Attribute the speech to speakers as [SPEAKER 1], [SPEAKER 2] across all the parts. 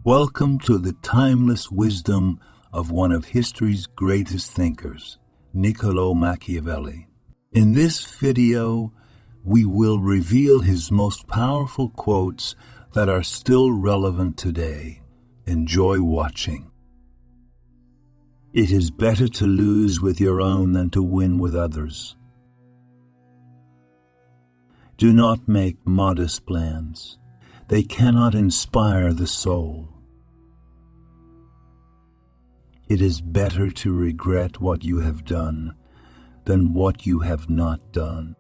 [SPEAKER 1] Welcome to the timeless wisdom of one of history's greatest thinkers, Niccolo Machiavelli. In this video, we will reveal his most powerful quotes that are still relevant today. Enjoy watching. It is better to lose with your own than to win with others. Do not make modest plans. They cannot inspire the soul. It is better to regret what you have done than what you have not done.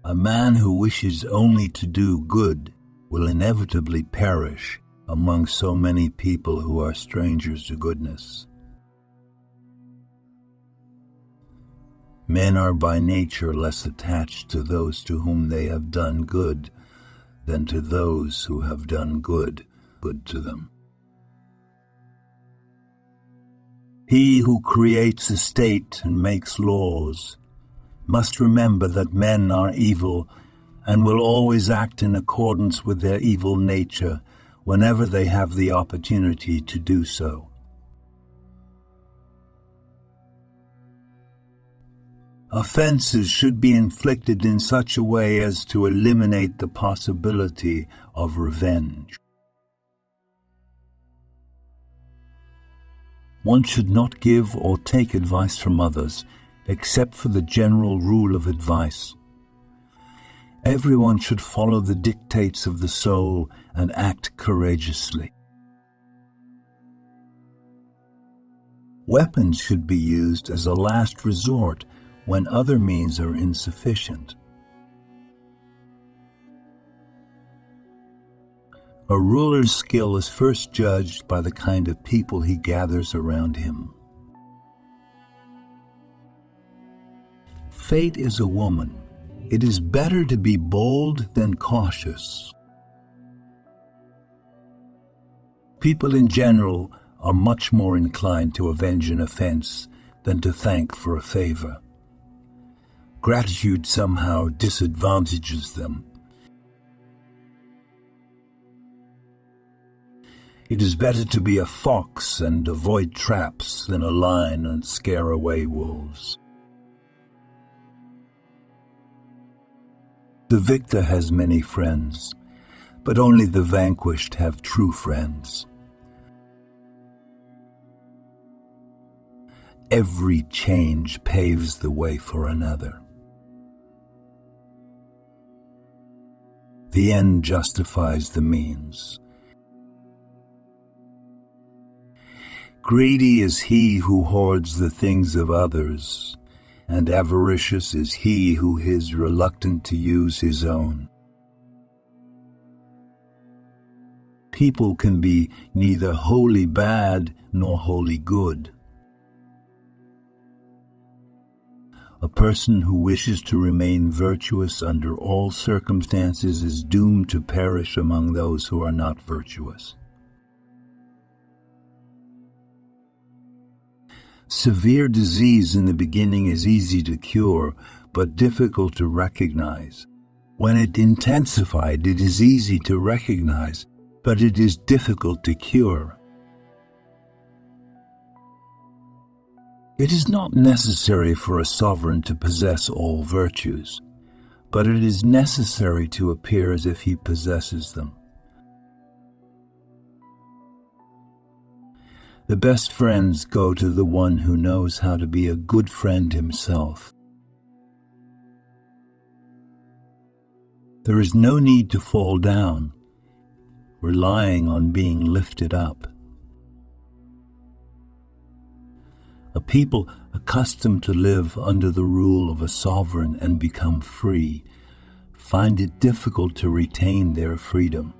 [SPEAKER 1] A man who wishes only to do good will inevitably perish among so many people who are strangers to goodness. Men are by nature less attached to those to whom they have done good than to those who have done good to them. He who creates a state and makes laws must remember that men are evil and will always act in accordance with their evil nature whenever they have the opportunity to do so. Offenses should be inflicted in such a way as to eliminate the possibility of revenge. One should not give or take advice from others, except for the general rule of advice. Everyone should follow the dictates of the soul and act courageously. Weapons should be used as a last resort when other means are insufficient. A ruler's skill is first judged by the kind of people he gathers around him. Fate is a woman. It is better to be bold than cautious. People in general are much more inclined to avenge an offense than to thank for a favor. Gratitude somehow disadvantages them. It is better to be a fox and avoid traps than a lion and scare away wolves. The victor has many friends, but only the vanquished have true friends. Every change paves the way for another. The end justifies the means. Greedy is he who hoards the things of others, and avaricious is he who is reluctant to use his own. People can be neither wholly bad nor wholly good. A person who wishes to remain virtuous under all circumstances is doomed to perish among those who are not virtuous. Severe disease in the beginning is easy to cure, but difficult to recognize. When it intensified, it is easy to recognize, but it is difficult to cure. It is not necessary for a sovereign to possess all virtues, but it is necessary to appear as if he possesses them. The best friends go to the one who knows how to be a good friend himself. There is no need to fall down, relying on being lifted up. A people accustomed to live under the rule of a sovereign and become free find it difficult to retain their freedom.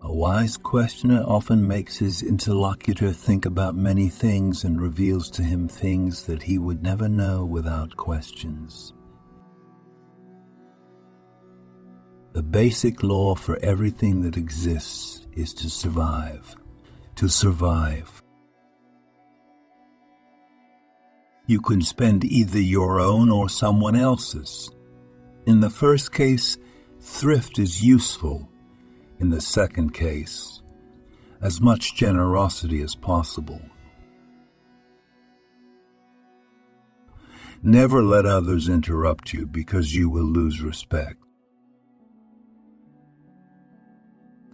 [SPEAKER 1] A wise questioner often makes his interlocutor think about many things and reveals to him things that he would never know without questions. The basic law for everything that exists is to survive. To survive. You can spend either your own or someone else's. In the first case, thrift is useful. In the second case, as much generosity as possible. Never let others interrupt you because you will lose respect.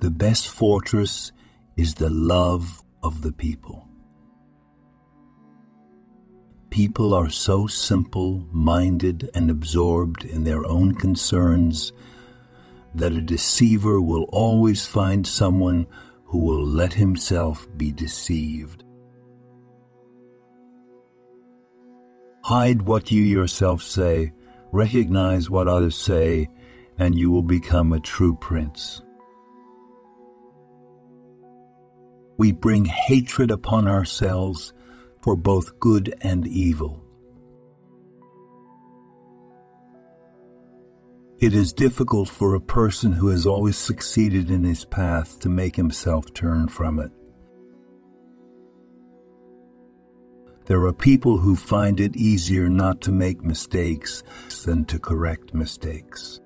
[SPEAKER 1] The best fortress is the love of the people. People are so simple-minded and absorbed in their own concerns that a deceiver will always find someone who will let himself be deceived. Hide what you yourself say, recognize what others say, and you will become a true prince. We bring hatred upon ourselves for both good and evil. It is difficult for a person who has always succeeded in his path to make himself turn from it. There are people who find it easier not to make mistakes than to correct mistakes.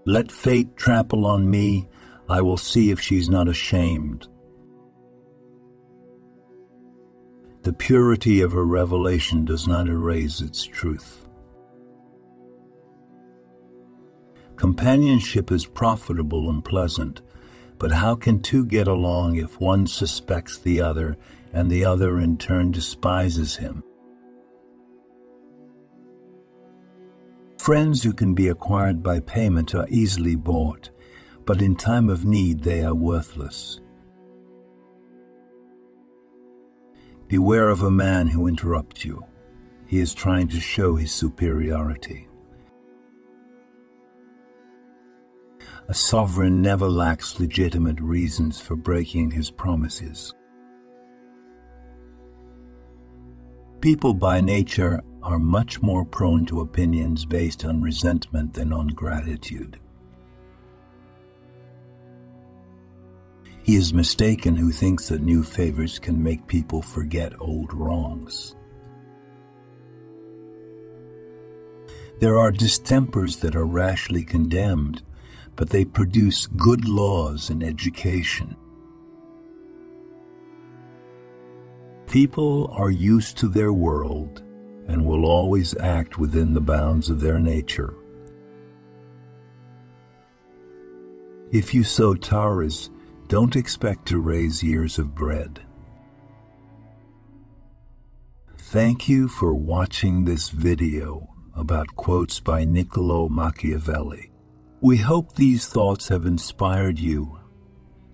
[SPEAKER 1] Let fate trample on me, I will see if she's not ashamed. The purity of a revelation does not erase its truth. Companionship is profitable and pleasant, but how can two get along if one suspects the other and the other in turn despises him? Friends who can be acquired by payment are easily bought, but in time of need they are worthless. Beware of a man who interrupts you. He is trying to show his superiority. A sovereign never lacks legitimate reasons for breaking his promises. People by nature are much more prone to opinions based on resentment than on gratitude. He is mistaken who thinks that new favors can make people forget old wrongs. There are distempers that are rashly condemned, but they produce good laws and education. People are used to their world and will always act within the bounds of their nature. If you sow tares, don't expect to raise ears of bread. Thank you for watching this video about quotes by Niccolo Machiavelli. We hope these thoughts have inspired you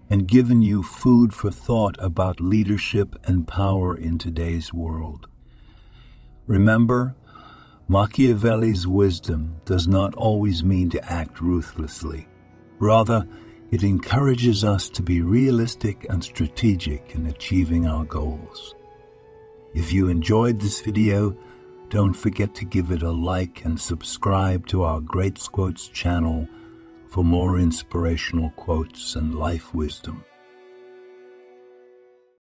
[SPEAKER 1] and given you food for thought about leadership and power in today's world. Remember, Machiavelli's wisdom does not always mean to act ruthlessly. Rather, it encourages us to be realistic and strategic in achieving our goals. If you enjoyed this video, don't forget to give it a like and subscribe to our GreatsQuotes channel for more inspirational quotes and life wisdom.